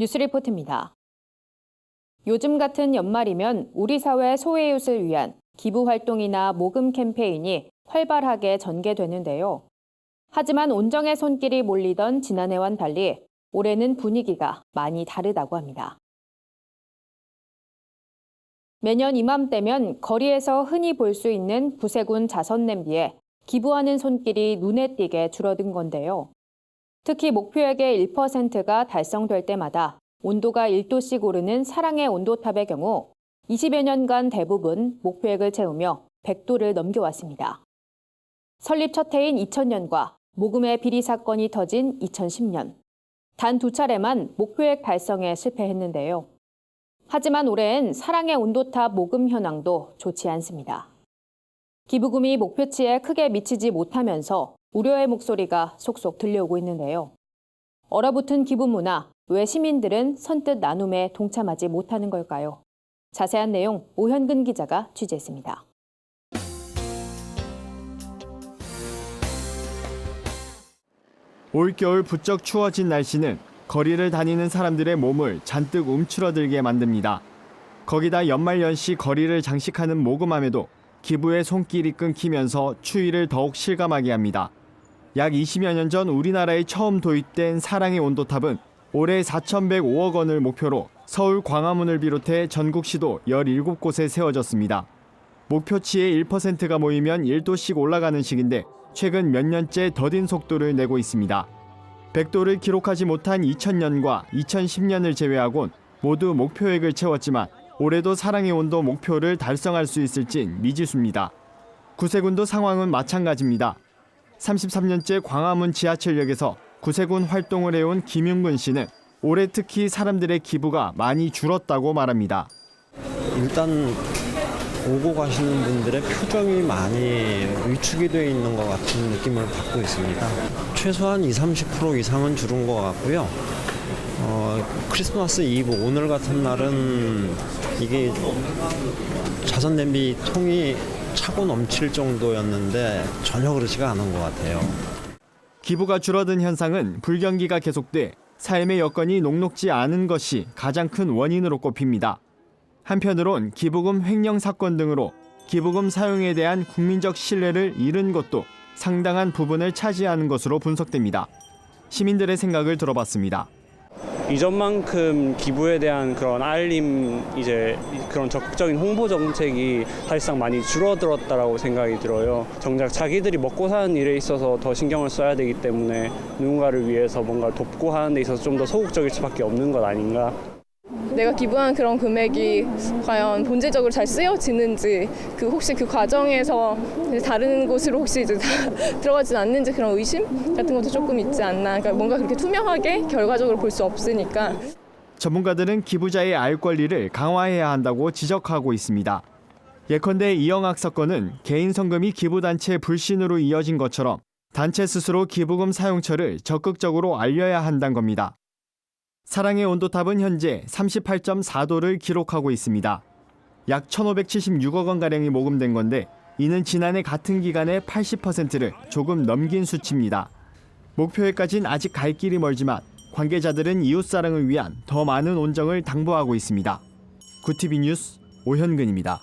뉴스리포트입니다. 요즘 같은 연말이면 우리 사회 소외이웃을 위한 기부 활동이나 모금 캠페인이 활발하게 전개되는데요. 하지만 온정의 손길이 몰리던 지난해와는 달리 올해는 분위기가 많이 다르다고 합니다. 매년 이맘때면 거리에서 흔히 볼 수 있는 구세군 자선 냄비에 기부하는 손길이 눈에 띄게 줄어든 건데요. 특히 목표액의 1%가 달성될 때마다 온도가 1도씩 오르는 사랑의 온도탑의 경우 20여 년간 대부분 목표액을 채우며 100도를 넘겨왔습니다. 설립 첫 해인 2000년과 모금의 비리 사건이 터진 2010년. 단 2차례만 목표액 달성에 실패했는데요. 하지만 올해엔 사랑의 온도탑 모금 현황도 좋지 않습니다. 기부금이 목표치에 크게 미치지 못하면서 우려의 목소리가 속속 들려오고 있는데요. 얼어붙은 기부 문화, 왜 시민들은 선뜻 나눔에 동참하지 못하는 걸까요? 자세한 내용 오현근 기자가 취재했습니다. 올겨울 부쩍 추워진 날씨는 거리를 다니는 사람들의 몸을 잔뜩 움츠러들게 만듭니다. 거기다 연말연시 거리를 장식하는 모금함에도 기부의 손길이 끊기면서 추위를 더욱 실감하게 합니다. 약 20여 년 전 우리나라에 처음 도입된 사랑의 온도탑은 올해 4,105억 원을 목표로 서울 광화문을 비롯해 전국시도 17곳에 세워졌습니다. 목표치의 1%가 모이면 1도씩 올라가는 식인데 최근 몇 년째 더딘 속도를 내고 있습니다. 100도를 기록하지 못한 2000년과 2010년을 제외하곤 모두 목표액을 채웠지만 올해도 사랑의 온도 목표를 달성할 수 있을진 미지수입니다. 구세군도 상황은 마찬가지입니다. 33년째 광화문 지하철역에서 구세군 활동을 해온 김윤근 씨는 올해 특히 사람들의 기부가 많이 줄었다고 말합니다. 일단 오고 가시는 분들의 표정이 많이 위축이 되어 있는 것 같은 느낌을 받고 있습니다. 최소한 20-30% 이상은 줄은 것 같고요. 크리스마스 이브 오늘 같은 날은 이게 자선 냄비 통이 차고 넘칠 정도였는데 전혀 그렇지가 않은 것 같아요. 기부가 줄어든 현상은 불경기가 계속돼 삶의 여건이 녹록지 않은 것이 가장 큰 원인으로 꼽힙니다. 한편으론 기부금 횡령 사건 등으로 기부금 사용에 대한 국민적 신뢰를 잃은 것도 상당한 부분을 차지하는 것으로 분석됩니다. 시민들의 생각을 들어봤습니다. 이전만큼 기부에 대한 그런 알림, 그런 적극적인 홍보 정책이 사실상 많이 줄어들었다라고 생각이 들어요. 정작 자기들이 먹고 사는 일에 있어서 더 신경을 써야 되기 때문에 누군가를 위해서 뭔가 돕고 하는 데 있어서 좀 더 소극적일 수밖에 없는 것 아닌가. 내가 기부한 그런 금액이 과연 본질적으로 잘 쓰여지는지, 혹시 그 과정에서 다른 곳으로 혹시 들어가진 않는지 그런 의심 같은 것도 조금 있지 않나. 그러니까 뭔가 그렇게 투명하게 결과적으로 볼 수 없으니까. 전문가들은 기부자의 알 권리를 강화해야 한다고 지적하고 있습니다. 예컨대 이영학 사건은 개인 성금이 기부단체 불신으로 이어진 것처럼 단체 스스로 기부금 사용처를 적극적으로 알려야 한다는 겁니다. 사랑의 온도탑은 현재 38.4도를 기록하고 있습니다. 약 1,576억 원가량이 모금된 건데 이는 지난해 같은 기간의 80%를 조금 넘긴 수치입니다. 목표에까지는 아직 갈 길이 멀지만 관계자들은 이웃사랑을 위한 더 많은 온정을 당부하고 있습니다. 구티비 뉴스 오현근입니다.